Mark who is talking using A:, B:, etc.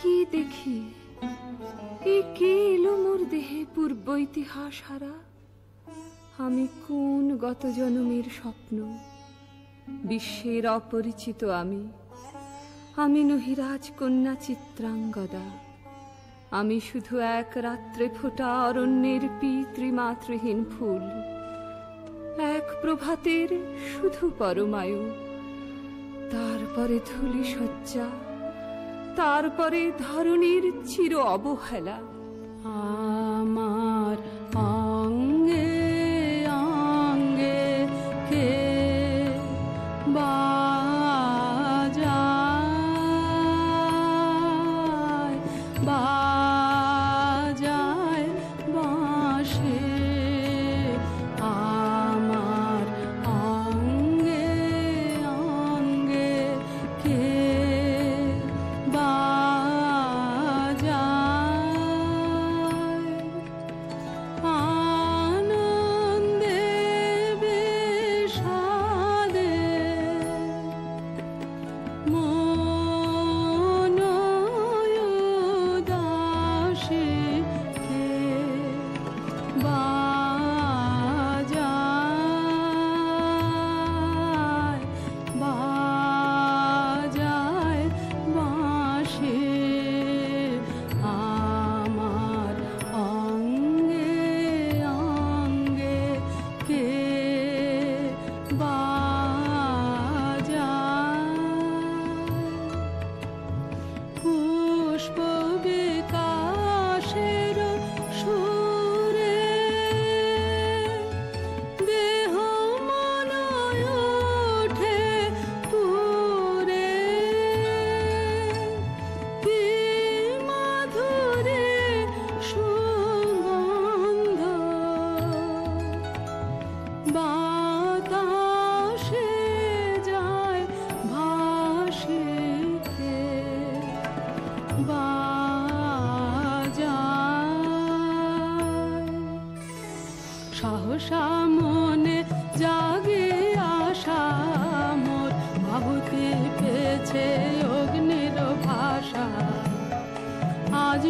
A: কি দেখি, এ কে এলো মোর দেহে পূর্ব ইতিহাস হারা? আমি কোন গত জন্মের স্বপ্ন? বিশ্বের অপরিচিত আমি, আমি নহি রাজকন্যা চিত্রাঙ্গদা। আমি শুধু এক রাত্রে ফোটা অরণ্যের পিতৃমাতৃহীন ফুল, এক প্রভাতের শুধু পরমায়ু। তারপরে ধূলি শয্যা, তারপরে ধরণীর চির অবহেলা।
B: আমার অঙ্গে অঙ্গে কে বাজায় বাজায় বাঁশি। আমার অঙ্গে অঙ্গে কে বাজায় আনন্দে বিষাদে মন উদাসী কে বাজায় বাজায় বাঁশি। আমার অঙ্গে অঙ্গে কে বাজায় পুষ্প বিকাশের সুরে দেহ মন ওঠে পুরে। কি মাধুরী সুগন্ধ বাতাসে যায় ভাসি কে বাজায়। সহসা মনে জাগে আশা মোর, ভাবতে পেয়েছে অগ্নির ভাষা। আজ